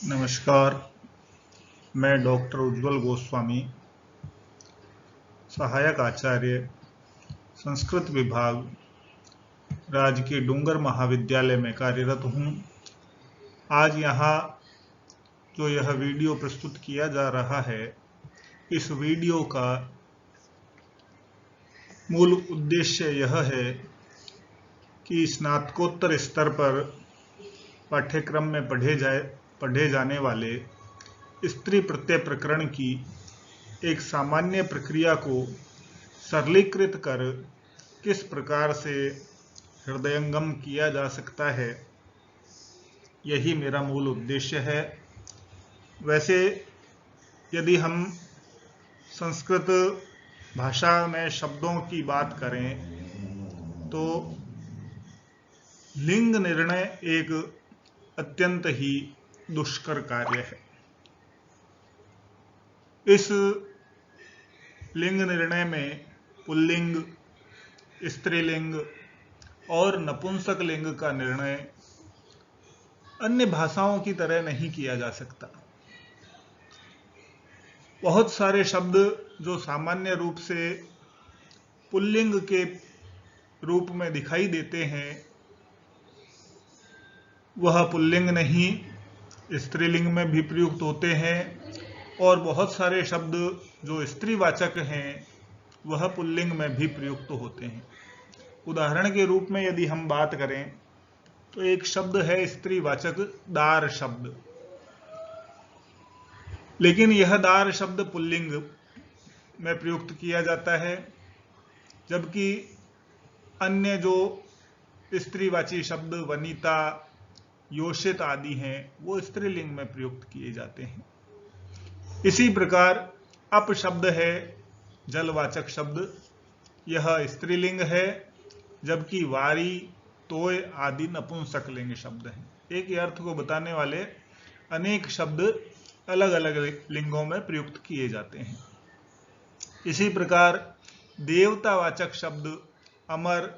नमस्कार। मैं डॉक्टर उज्ज्वल गोस्वामी, सहायक आचार्य, संस्कृत विभाग, राजकीय डूंगर महाविद्यालय में कार्यरत हूँ। आज यहाँ जो यह वीडियो प्रस्तुत किया जा रहा है, इस वीडियो का मूल उद्देश्य यह है कि स्नातकोत्तर स्तर पर पाठ्यक्रम में पढ़े जाने वाले स्त्री प्रत्यय प्रकरण की एक सामान्य प्रक्रिया को सरलीकृत कर किस प्रकार से हृदयंगम किया जा सकता है, यही मेरा मूल उद्देश्य है। वैसे यदि हम संस्कृत भाषा में शब्दों की बात करें तो लिंग निर्णय एक अत्यंत ही दुष्कर कार्य है। इस लिंग निर्णय में पुल्लिंग, स्त्रीलिंग और नपुंसक लिंग का निर्णय अन्य भाषाओं की तरह नहीं किया जा सकता। बहुत सारे शब्द जो सामान्य रूप से पुल्लिंग के रूप में दिखाई देते हैं, वह पुल्लिंग नहीं स्त्रीलिंग में भी प्रयुक्त होते हैं, और बहुत सारे शब्द जो स्त्रीवाचक हैं वह पुल्लिंग में भी प्रयुक्त होते हैं। उदाहरण के रूप में यदि हम बात करें तो एक शब्द है स्त्रीवाचक दार शब्द, लेकिन यह दार शब्द पुल्लिंग में प्रयुक्त किया जाता है, जबकि अन्य जो स्त्रीवाची शब्द वनिता, योषित आदि हैं वो स्त्रीलिंग में प्रयुक्त किए जाते हैं। इसी प्रकार अप शब्द है जलवाचक शब्द, यह स्त्रीलिंग है, जबकि वारी, तोय आदि नपुंसक लिंग शब्द हैं। एक ही अर्थ को बताने वाले अनेक शब्द अलग अलग लिंगों में प्रयुक्त किए जाते हैं। इसी प्रकार देवतावाचक शब्द अमर,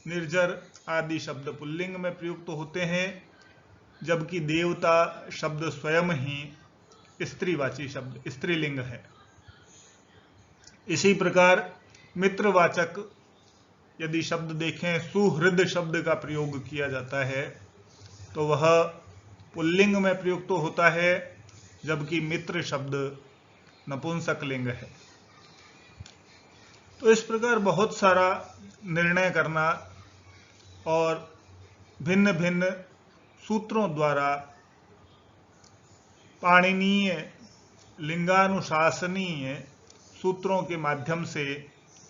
निर्जर आदि शब्द पुल्लिंग में प्रयुक्त होते हैं, जबकि देवता शब्द स्वयं ही स्त्रीवाची शब्द स्त्रीलिंग है। इसी प्रकार मित्रवाचक यदि शब्द देखें, सुहृद शब्द का प्रयोग किया जाता है तो वह पुल्लिंग में प्रयुक्त होता है, जबकि मित्र शब्द नपुंसक लिंग है। तो इस प्रकार बहुत सारा निर्णय करना और भिन्न भिन्न सूत्रों द्वारा पाणिनीय लिंगानुशासनीय सूत्रों के माध्यम से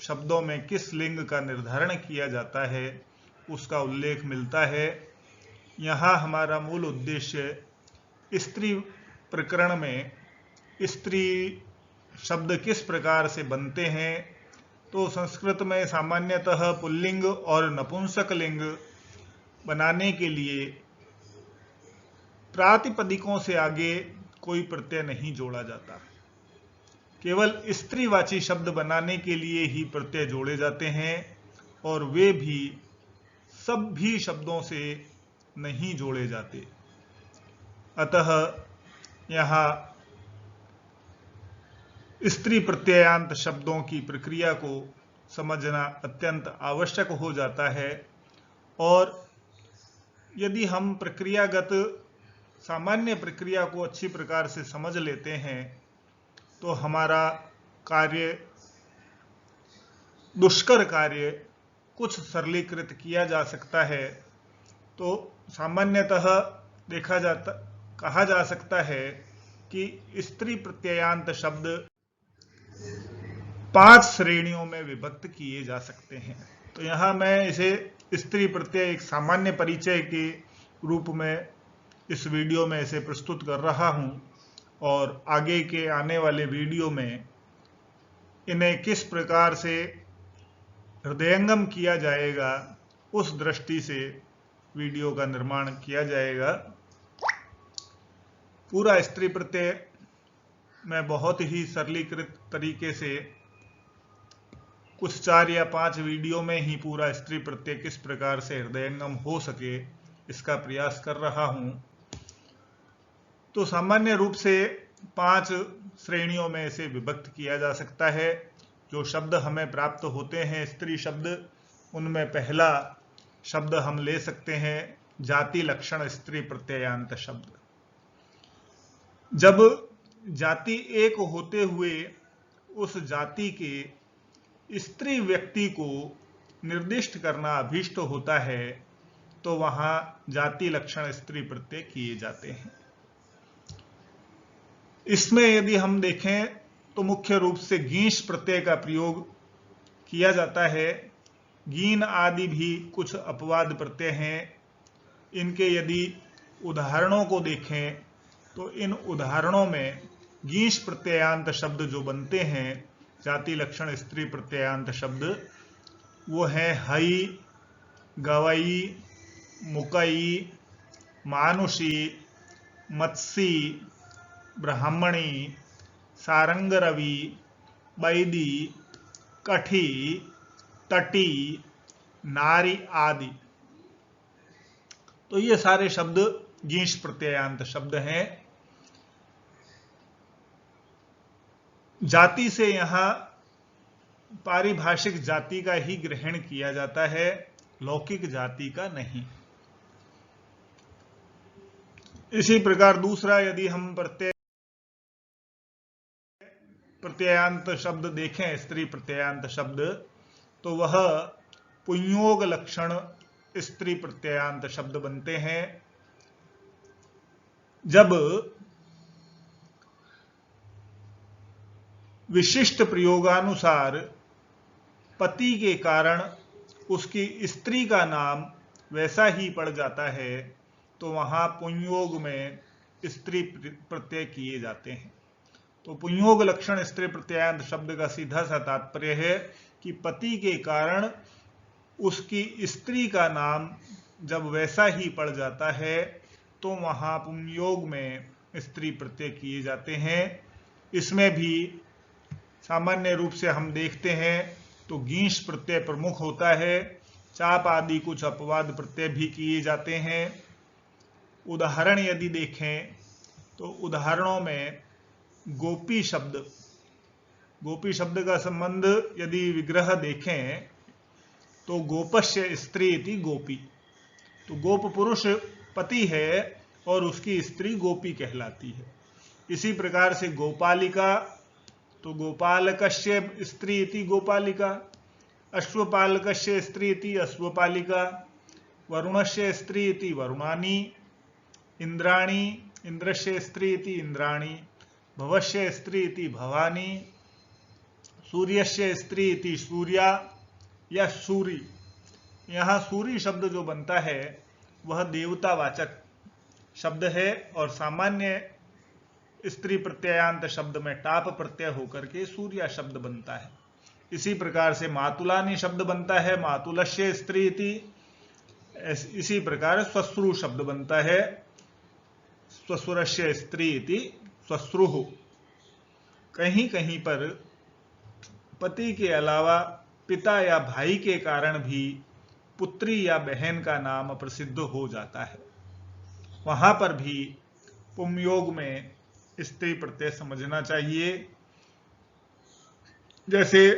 शब्दों में किस लिंग का निर्धारण किया जाता है उसका उल्लेख मिलता है। यहाँ हमारा मूल उद्देश्य स्त्री प्रकरण में स्त्री शब्द किस प्रकार से बनते हैं, तो संस्कृत में सामान्यतः पुल्लिंग और नपुंसक लिंग बनाने के लिए प्रातिपदिकों से आगे कोई प्रत्यय नहीं जोड़ा जाता, केवल स्त्रीवाची शब्द बनाने के लिए ही प्रत्यय जोड़े जाते हैं, और वे भी सभी शब्दों से नहीं जोड़े जाते। अतः यहाँ स्त्री प्रत्ययांत शब्दों की प्रक्रिया को समझना अत्यंत आवश्यक हो जाता है। और यदि हम प्रक्रियागत सामान्य प्रक्रिया को अच्छी प्रकार से समझ लेते हैं तो हमारा कार्य, दुष्कर कार्य कुछ सरलीकृत किया जा सकता है। तो सामान्यतः कहा जा सकता है कि स्त्री प्रत्ययांत शब्द 5 श्रेणियों में विभक्त किए जा सकते हैं। तो यहाँ मैं इसे स्त्री प्रत्यय एक सामान्य परिचय के रूप में इस वीडियो में इसे प्रस्तुत कर रहा हूँ, और आगे के आने वाले वीडियो में इन्हें किस प्रकार से हृदयंगम किया जाएगा उस दृष्टि से वीडियो का निर्माण किया जाएगा। पूरा स्त्री प्रत्यय मैं बहुत ही सरलीकृत तरीके से कुछ 4 या 5 वीडियो में ही पूरा स्त्री प्रत्यय किस प्रकार से हृदयंगम हो सके इसका प्रयास कर रहा हूं। तो सामान्य रूप से 5 श्रेणियों में इसे विभक्त किया जा सकता है। जो शब्द हमें प्राप्त होते हैं स्त्री शब्द, उनमें पहला शब्द हम ले सकते हैं जाति लक्षण स्त्री प्रत्ययान्त शब्द। जब जाति एक होते हुए उस जाति के स्त्री व्यक्ति को निर्दिष्ट करना अभीष्ट होता है तो वहां जाति लक्षण स्त्री प्रत्यय किए जाते हैं। इसमें यदि हम देखें तो मुख्य रूप से गींश प्रत्यय का प्रयोग किया जाता है। गीन आदि भी कुछ अपवाद प्रत्यय हैं। इनके यदि उदाहरणों को देखें तो इन उदाहरणों में गींश प्रत्ययांत शब्द जो बनते हैं जाति लक्षण स्त्री प्रत्ययांत शब्द, वो है हई, गवई, मुकई, मानुषी, मत्सी, ब्राह्मणी, सारंगरवी, बैदी, कठी, तटी, नारी आदि। तो ये सारे शब्द गींश प्रत्ययांत शब्द हैं। जाति से यहां पारिभाषिक जाति का ही ग्रहण किया जाता है, लौकिक जाति का नहीं। इसी प्रकार दूसरा यदि हम प्रत्ययांत शब्द देखें, स्त्री प्रत्ययांत शब्द, तो वह पुंयोग लक्षण स्त्री प्रत्ययांत शब्द बनते हैं। जब विशिष्ट प्रयोगानुसार पति के कारण उसकी स्त्री का नाम वैसा ही पड़ जाता है तो वहां पुंयोग में स्त्री प्रत्यय किए जाते हैं। तो पुंयोग लक्षण स्त्री प्रत्ययांत शब्द का सीधा सा तात्पर्य है कि पति के कारण उसकी स्त्री का नाम जब वैसा ही पड़ जाता है तो वहां पुंयोग में स्त्री प्रत्यय किए जाते हैं। इसमें भी सामान्य रूप से हम देखते हैं तो गींश प्रत्यय प्रमुख होता है, चाप आदि कुछ अपवाद प्रत्यय भी किए जाते हैं। उदाहरण यदि देखें तो उदाहरणों में गोपी शब्द का संबंध यदि विग्रह देखें तो गोपस्य स्त्री इति गोपी, तो गोप पुरुष पति है और उसकी स्त्री गोपी कहलाती है। इसी प्रकार से गोपालिका, तो गोपालकस्य स्त्री इति गोपालिका, अश्वपालकस्य स्त्री इति अश्वपालिका, वरुणस्य स्त्री इति वरुणानी, इंद्राणी इंद्रस्य स्त्री इति इंद्राणी, भवस्य स्त्री इति भवानी, सूर्यस्य स्त्री इति सूर्या या सूरी। यहां सूरी शब्द जो बनता है वह देवतावाचक शब्द है और सामान्य स्त्री प्रत्ययांत शब्द में टाप प्रत्यय होकर के सूर्या शब्द बनता है। इसी प्रकार से मातुलानी शब्द बनता है मातुलस्य स्त्री इति। इसी प्रकार स्वश्रु शब्द बनता है स्वसुरस्य स्त्री इति स्वश्रुः। कहीं कहीं पर पति के अलावा पिता या भाई के कारण भी पुत्री या बहन का नाम प्रसिद्ध हो जाता है, वहां पर भी पुंयोग में स्त्री प्रत्यय समझना चाहिए। जैसे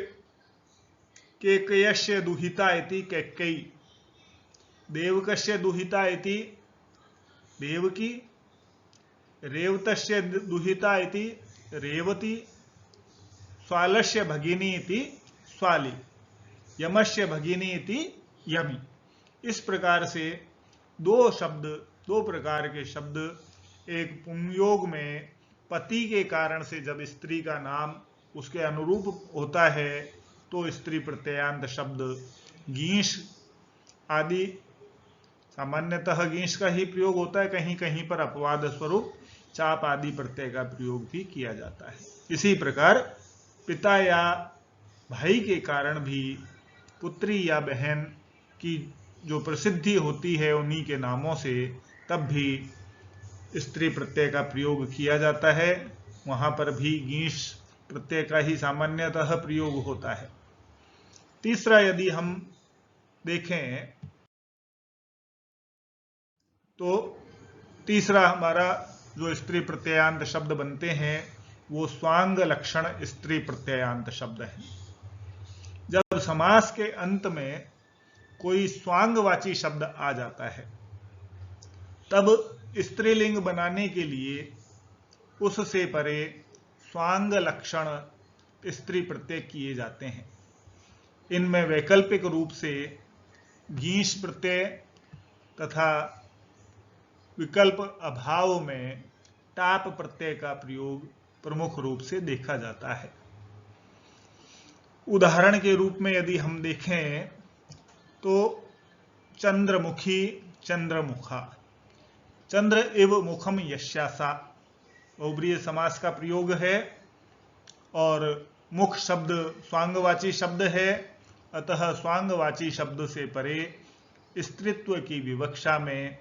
केकयस्य दुहिता इति कैकेयी, देवकस्य दुहिता इति देवकी, रेवतस्य दुहिता इति रेवती, स्वालस्य भगिनी इति स्वाली, यमस्य भगिनी इति यमी। इस प्रकार से दो प्रकार के शब्द एक पुंयोग में पति के कारण से जब स्त्री का नाम उसके अनुरूप होता है तो स्त्री प्रत्ययांत शब्द गींश आदि, सामान्यतः गींश का ही प्रयोग होता है, कहीं कहीं पर अपवाद स्वरूप चाप आदि प्रत्यय का प्रयोग भी किया जाता है। इसी प्रकार पिता या भाई के कारण भी पुत्री या बहन की जो प्रसिद्धि होती है उन्हीं के नामों से, तब भी स्त्री प्रत्यय का प्रयोग किया जाता है। वहां पर भी गींश प्रत्यय का ही सामान्यतः प्रयोग होता है। तीसरा यदि हम देखें तो तीसरा हमारा जो स्त्री प्रत्ययांत शब्द बनते हैं वो स्वांग लक्षण स्त्री प्रत्ययांत शब्द है। जब समास के अंत में कोई स्वांगवाची शब्द आ जाता है तब स्त्रीलिंग बनाने के लिए उससे परे स्वांग लक्षण स्त्री प्रत्यय किए जाते हैं। इनमें वैकल्पिक रूप से गीश प्रत्यय तथा विकल्प अभाव में टाप प्रत्यय का प्रयोग प्रमुख रूप से देखा जाता है। उदाहरण के रूप में यदि हम देखें तो चंद्रमुखी, चंद्रमुखा, चंद्र एव मुखम यस्यासा बहुब्रीहि समास का प्रयोग है और मुख शब्द स्वांगवाची शब्द है, अतः स्वांगवाची शब्द से परे स्त्रीत्व की विवक्षा में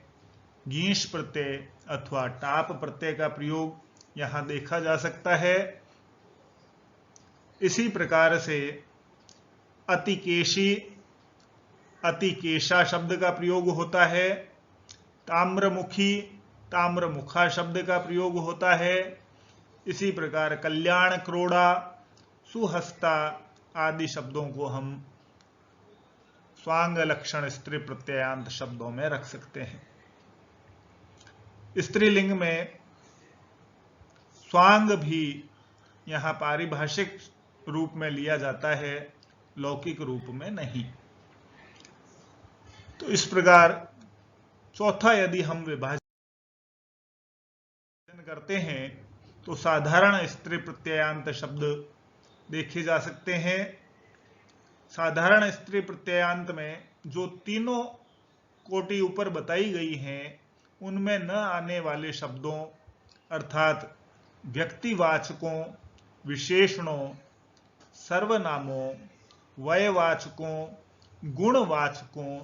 गीश प्रत्यय अथवा टाप प्रत्यय का प्रयोग यहां देखा जा सकता है। इसी प्रकार से अतिकेशी, अतिकेशा शब्द का प्रयोग होता है, ताम्रमुखी, ताम्रमुखा शब्द का प्रयोग होता है। इसी प्रकार कल्याण क्रोड़ा, सुहस्ता आदि शब्दों को हम स्वांग लक्षण स्त्री प्रत्ययांत शब्दों में रख सकते हैं। स्त्रीलिंग में स्वांग भी यहां पारिभाषिक रूप में लिया जाता है, लौकिक रूप में नहीं। तो इस प्रकार चौथा यदि हम विभाजन करते हैं तो साधारण स्त्री प्रत्ययांत शब्द देखे जा सकते हैं। साधारण स्त्री प्रत्ययांत में जो तीनों कोटि ऊपर बताई गई हैं उनमें न आने वाले शब्दों अर्थात व्यक्तिवाचकों, विशेषणों, सर्वनामों, वयवाचकों, गुणवाचकों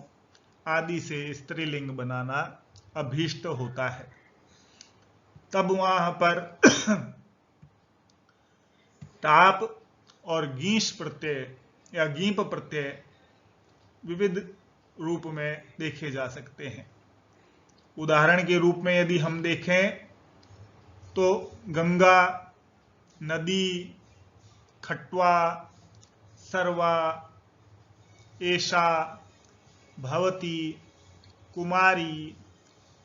आदि से स्त्रीलिंग बनाना अभीष्ट होता है। तब वहां पर टाप और गीश प्रत्यय या गीप प्रत्यय विविध रूप में देखे जा सकते हैं। उदाहरण के रूप में यदि हम देखें तो गंगा, नदी, खट्वा, सर्वा, एषा, भवती, कुमारी,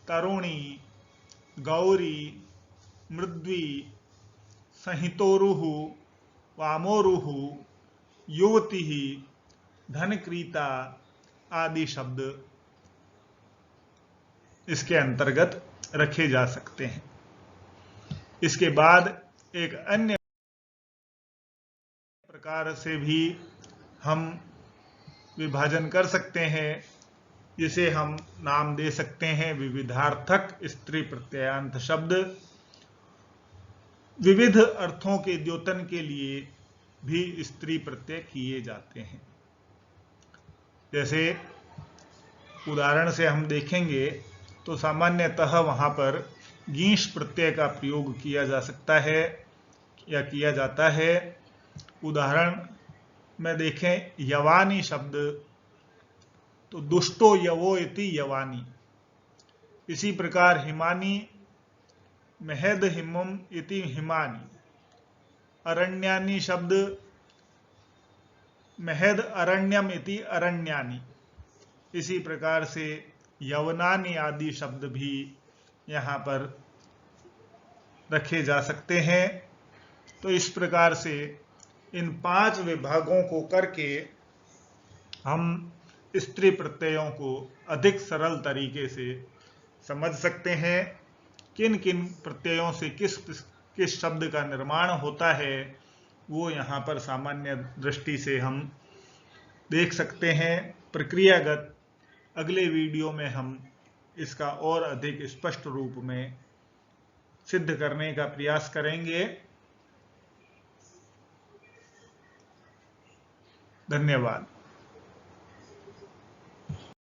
तरुणी, गौरी, मृद्वी, संहितोरुः, वामोरुः, युवती, धनक्रीता आदि शब्द इसके अंतर्गत रखे जा सकते हैं। इसके बाद एक अन्य प्रकार से भी हम विभाजन कर सकते हैं, जिसे हम नाम दे सकते हैं विविधार्थक स्त्री प्रत्ययांत शब्द। विविध अर्थों के द्योतन के लिए भी स्त्री प्रत्यय किए जाते हैं। जैसे उदाहरण से हम देखेंगे तो सामान्यतः वहां पर गीश प्रत्यय का प्रयोग किया जा सकता है या किया जाता है। उदाहरण में देखें यवानी शब्द तो दुष्टो यवो इति यवानी। इसी प्रकार हिमानी, महद हिमम इति हिमानी। अरण्यानी शब्द महद अरण्यम इति अरण्यानी। इसी प्रकार से यवनानी आदि शब्द भी यहां पर रखे जा सकते हैं। तो इस प्रकार से इन 5 विभागों को करके हम स्त्री प्रत्ययों को अधिक सरल तरीके से समझ सकते हैं। किन किन प्रत्ययों से किस शब्द का निर्माण होता है वो यहाँ पर सामान्य दृष्टि से हम देख सकते हैं। प्रक्रियागत अगले वीडियो में हम इसका और अधिक स्पष्ट रूप में सिद्ध करने का प्रयास करेंगे। धन्यवाद।